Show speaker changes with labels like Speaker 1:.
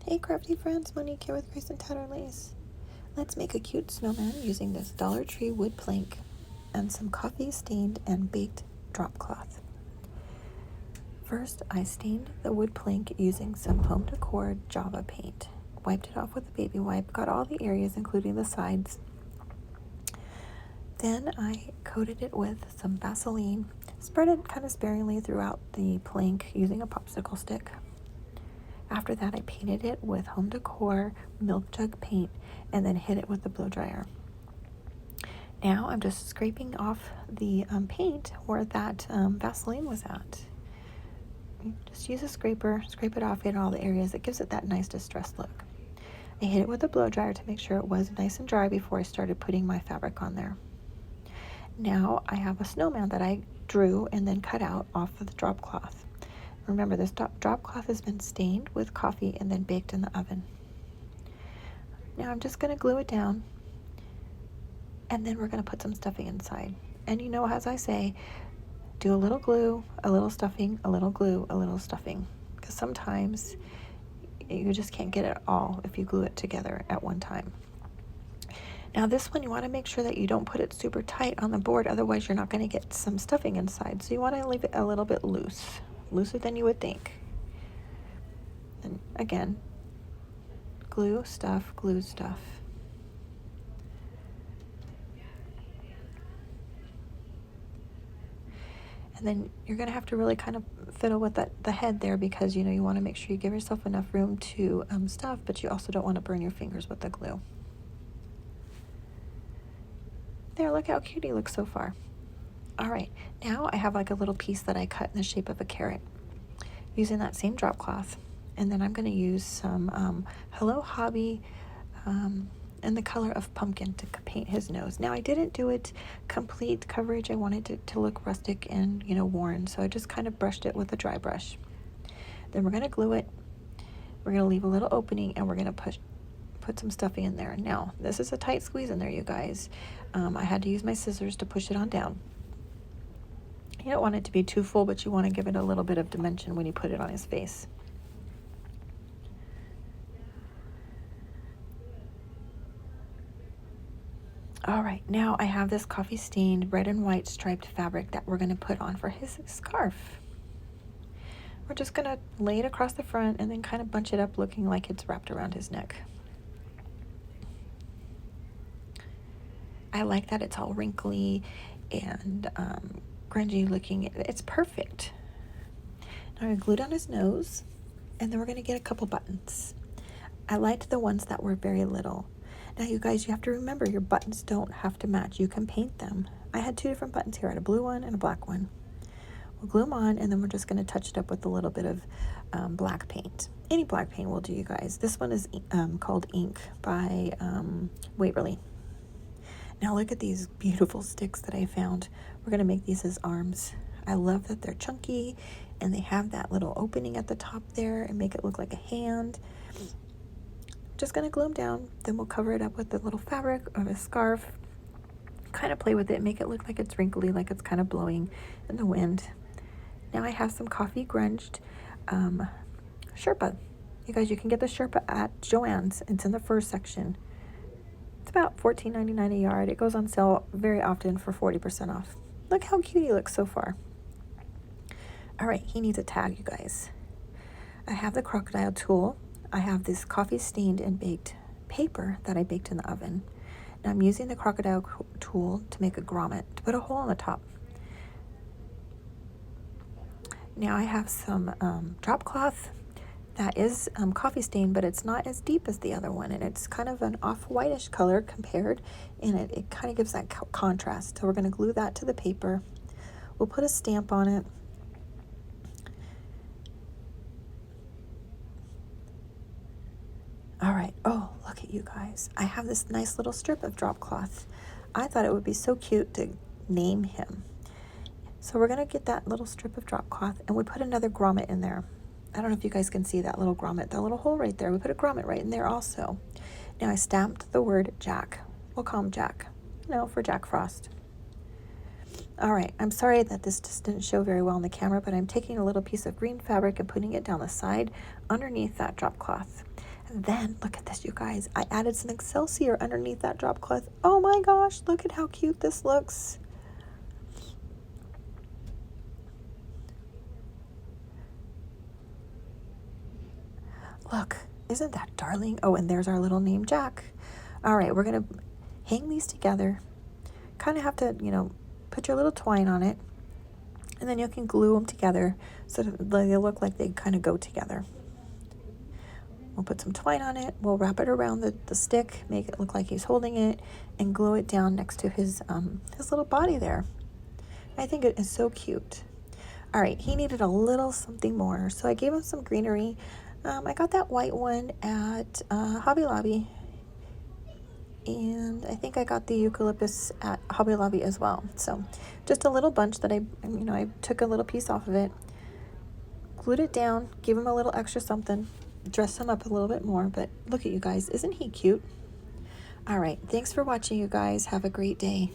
Speaker 1: Hey crafty friends, Monique here with Grace and Tatterlace. Let's make a cute snowman using this Dollar Tree wood plank and some coffee stained and baked drop cloth. First, I stained the wood plank using some home decor Java paint. Wiped it off with a baby wipe, got all the areas including the sides. Then I coated it with some Vaseline, spread it kind of sparingly throughout the plank using a popsicle stick. After that, I painted it with home decor milk jug paint and then hit it with the blow dryer. Now I'm just scraping off the paint where that Vaseline was at. Just use a scraper, scrape it off in all the areas. It gives it that nice distressed look. I hit it with a blow dryer to make sure it was nice and dry before I started putting my fabric on there. Now I have a snowman that I drew and then cut out off of the drop cloth. Remember, this drop cloth has been stained with coffee and then baked in the oven. Now I'm just going to glue it down, and then we're going to put some stuffing inside. And you know, as I say, do a little glue, a little stuffing, a little glue, a little stuffing, because sometimes you just can't get it all if you glue it together at one time. Now this one, you want to make sure that you don't put it super tight on the board, otherwise you're not going to get some stuffing inside. So you want to leave it a little bit loose, looser than you would think. And again, glue, stuff, glue, stuff. And then you're going to have to really kind of fiddle with the head there, because you know you want to make sure you give yourself enough room to stuff, but you also don't want to burn your fingers with the glue. There, look how cute he looks so far. All right, now I have like a little piece that I cut in the shape of a carrot using that same drop cloth. And then I'm going to use some Hello Hobby in the color of pumpkin to paint his nose. Now I didn't do it complete coverage. I wanted it to look rustic and, you know, worn. So I just kind of brushed it with a dry brush. Then we're going to glue it. We're going to leave a little opening, and we're going to put some stuffing in there. Now, this is a tight squeeze in there, you guys. I had to use my scissors to push it on down. You don't want it to be too full, but you want to give it a little bit of dimension when you put it on his face. All right, now I have this coffee stained red and white striped fabric that we're going to put on for his scarf. We're just going to lay it across the front and then kind of bunch it up, looking like it's wrapped around his neck. I like that it's all wrinkly and grungy looking. It's perfect. Now I'm going to glue down his nose, and then we're going to get a couple buttons. I liked the ones that were very little. Now you guys, you have to remember your buttons don't have to match. You can paint them. I had two different buttons here. I had a blue one and a black one. We'll glue them on, and then we're just going to touch it up with a little bit of black paint. Any black paint will do, you guys. This one is called Ink by Waverly. Now look at these beautiful sticks that I found. We're going to make these as arms. I love that they're chunky and they have that little opening at the top there and make it look like a hand. Just going to glue them down. Then we'll cover it up with the little fabric of a scarf. Kind of play with it, make it look like it's wrinkly, like it's kind of blowing in the wind. Now I have some coffee grunged Sherpa. You guys, you can get the Sherpa at Joann's. It's in the fur section. It's about $14.99 a yard. It goes on sale very often for 40% off. Look how cute he looks so far. All right, he needs a tag, you guys. I have the crocodile tool. I have this coffee stained and baked paper that I baked in the oven. Now I'm using the crocodile tool to make a grommet, to put a hole in the top. Now I have some drop cloth that is coffee stained, but it's not as deep as the other one, and it's kind of an off-whitish color compared, and it kind of gives that contrast. So we're going to glue that to the paper. We'll put a stamp on it. All right, oh, look at you guys. I have this nice little strip of drop cloth. I thought it would be so cute to name him. So we're going to get that little strip of drop cloth, and we put another grommet in there. I don't know if you guys can see that little grommet, that little hole right there. We put a grommet right in there also. Now I stamped the word Jack. We'll call him Jack, for Jack Frost. All right, I'm sorry that this just didn't show very well on the camera, but I'm taking a little piece of green fabric and putting it down the side underneath that drop cloth. And then, look at this, you guys. I added some Excelsior underneath that drop cloth. Oh my gosh, look at how cute this looks. Look, isn't that darling? Oh, and there's our little name, Jack. All right, we're going to hang these together. Kind of have to, put your little twine on it. And then you can glue them together so that they look like they kind of go together. We'll put some twine on it. We'll wrap it around the stick, make it look like he's holding it, and glue it down next to his little body there. I think it is so cute. All right, he needed a little something more, so I gave him some greenery. I got that white one at Hobby Lobby, and I think I got the eucalyptus at Hobby Lobby as well. So just a little bunch that I took a little piece off of it, glued it down, gave him a little extra something, dressed him up a little bit more. But look at you guys, isn't he cute? All right, thanks for watching, you guys. Have a great day.